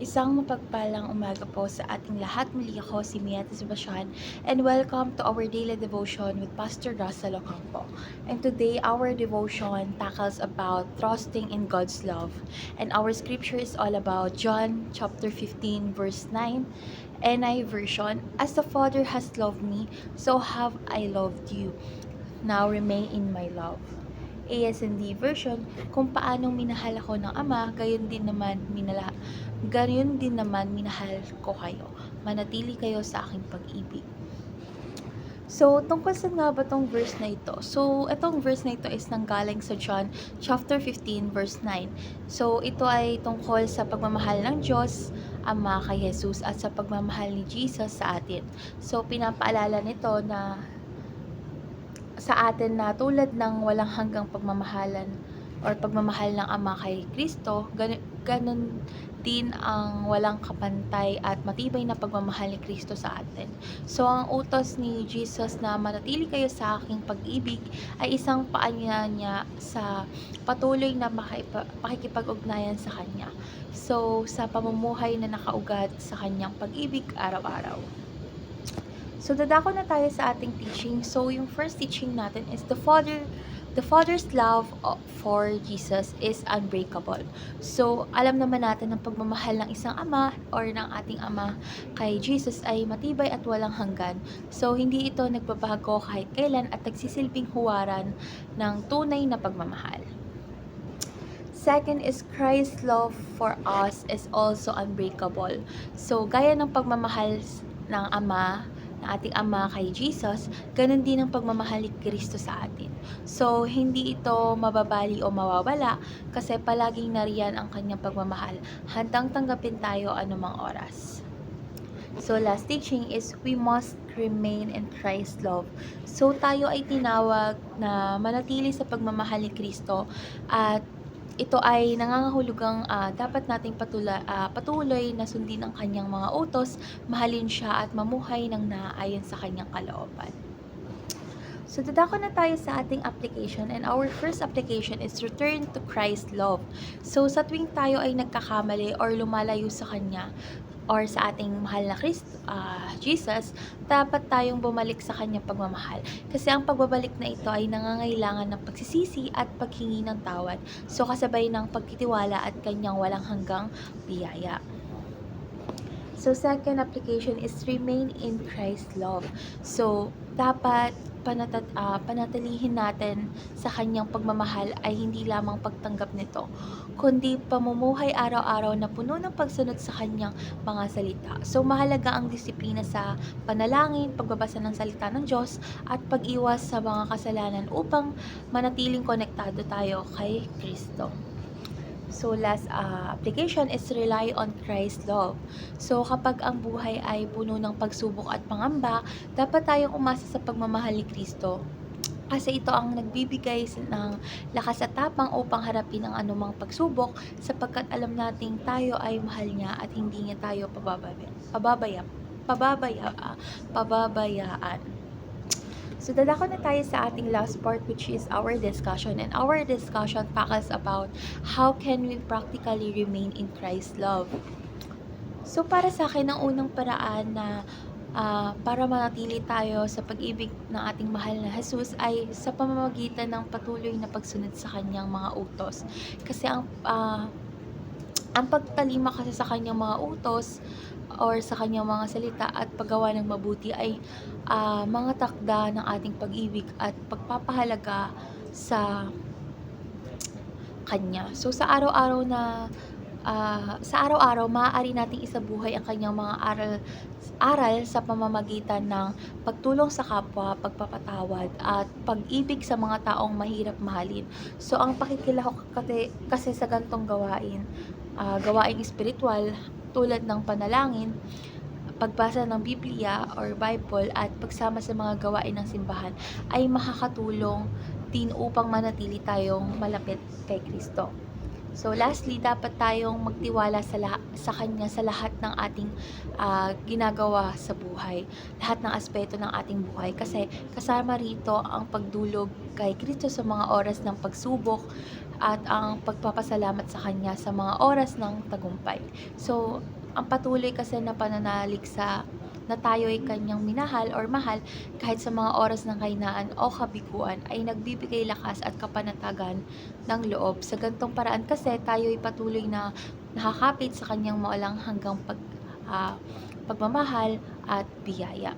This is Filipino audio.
Isang mapagpalang umaga po sa ating lahat. Muli ako si Mia Sebastian and welcome to our daily devotion with Pastor Russell Ocampo. And today our devotion tackles about trusting in God's love. And our scripture is all about John chapter 15 verse 9 NI version. As the Father has loved me, so have I loved you. Now remain in my love. ASND version, kung paanong minahal ako ng Ama, gayon din naman minahal ko kayo. Manatili kayo sa aking pag-ibig. So, tungkol saan nga ba tong verse na ito? So, itong verse na ito is nanggaling sa John chapter 15 verse 9. So, ito ay tungkol sa pagmamahal ng Diyos Ama kay Jesus at sa pagmamahal ni Jesus sa atin. So, pinapaalala nito na sa atin na tulad ng walang hanggang pagmamahalan or pagmamahal ng Ama kay Kristo, ganun din ang walang kapantay at matibay na pagmamahal ni Kristo sa atin. So, ang utos ni Jesus na manatili kayo sa aking pag-ibig ay isang paanya niya sa patuloy na pakikipag-ugnayan sa Kanya. So, sa pamumuhay na nakaugat sa Kanyang pag-ibig araw-araw. So, dadako na tayo sa ating teaching. So, yung first teaching natin is the Father's love for Jesus is unbreakable. So, alam naman natin ang pagmamahal ng isang ama or ng ating ama kay Jesus ay matibay at walang hanggan. So, hindi ito nagbabago kahit kailan at nagsisilbing huwaran ng tunay na pagmamahal. Second is Christ's love for us is also unbreakable. So, gaya ng pagmamahal ng Ama, ng ating Ama kay Jesus, ganun din ang pagmamahal ni Kristo sa atin. So, hindi ito mababali o mawawala kasi palaging nariyan ang kanyang pagmamahal. Handang tanggapin tayo anumang oras. So, last teaching is we must remain in Christ's love. So, tayo ay tinawag na manatili sa pagmamahal ni Kristo at ito ay nangangahulugang dapat nating patuloy na sundin ang kanyang mga utos, mahalin siya at mamuhay ng naaayon sa kanyang kalooban. So, dadako na tayo sa ating application and our first application is return to Christ's love. So, sa tuwing tayo ay nagkakamali or lumalayo sa Kanya or sa ating mahal na Jesus, dapat tayong bumalik sa Kanyang pagmamahal. Kasi ang pagbabalik na ito ay nangangailangan ng pagsisisi at paghingi ng tawad. So, kasabay ng pagtitiwala at Kanyang walang hanggang biyaya. So, second application is remain in Christ's love. So, dapat panatilihin natin sa kanyang pagmamahal ay hindi lamang pagtanggap nito, kundi pamumuhay araw-araw na puno ng pagsunod sa kanyang mga salita. So, mahalaga ang disiplina sa panalangin, pagbabasa ng salita ng Diyos, at pag-iwas sa mga kasalanan upang manatiling konektado tayo kay Kristo. So, last application is rely on Christ's love. So, kapag ang buhay ay puno ng pagsubok at pangamba, dapat tayong umasa sa pagmamahal ni Kristo. Kasi ito ang nagbibigay ng lakas at tapang upang harapin ang anumang pagsubok sapagkat alam nating tayo ay mahal niya at hindi niya tayo pababayaan. So, dadako na tayo sa ating last part which is our discussion. And our discussion tackles about how can we practically remain in Christ's love. So, para sa akin, ang unang paraan na para manatili tayo sa pag-ibig ng ating mahal na Jesus ay sa pamamagitan ng patuloy na pagsunod sa kanyang mga utos. Kasi ang pagtalima kasi sa kanyang mga utos or sa kanyang mga salita at paggawa ng mabuti ay mga takda ng ating pag-ibig at pagpapahalaga sa Kanya. So, sa araw-araw, maaari nating isabuhay ang kanyang mga aral sa pamamagitan ng pagtulong sa kapwa, pagpapatawad, at pag-ibig sa mga taong mahirap mahalin. So, ang pakikilahok kasi sa gantong gawaing espiritual tulad ng panalangin, pagbasa ng Biblia or Bible at pagsama sa mga gawain ng simbahan ay makakatulong din upang manatili tayong malapit kay Kristo. So, lastly, dapat tayong magtiwala sa Kanya sa lahat ng ating ginagawa sa buhay, lahat ng aspeto ng ating buhay. Kasi kasama rito ang pagdulog kay Kristo sa mga oras ng pagsubok, at ang pagpapasalamat sa Kanya sa mga oras ng tagumpay. So, ang patuloy kasi na pananalig na tayo'y Kanyang minahal or mahal kahit sa mga oras ng kahinaan o kabiguan ay nagbibigay lakas at kapanatagan ng loob. Sa gantong paraan kasi tayo'y patuloy na nakakapit sa Kanyang walang hanggang pagmamahal at biyaya.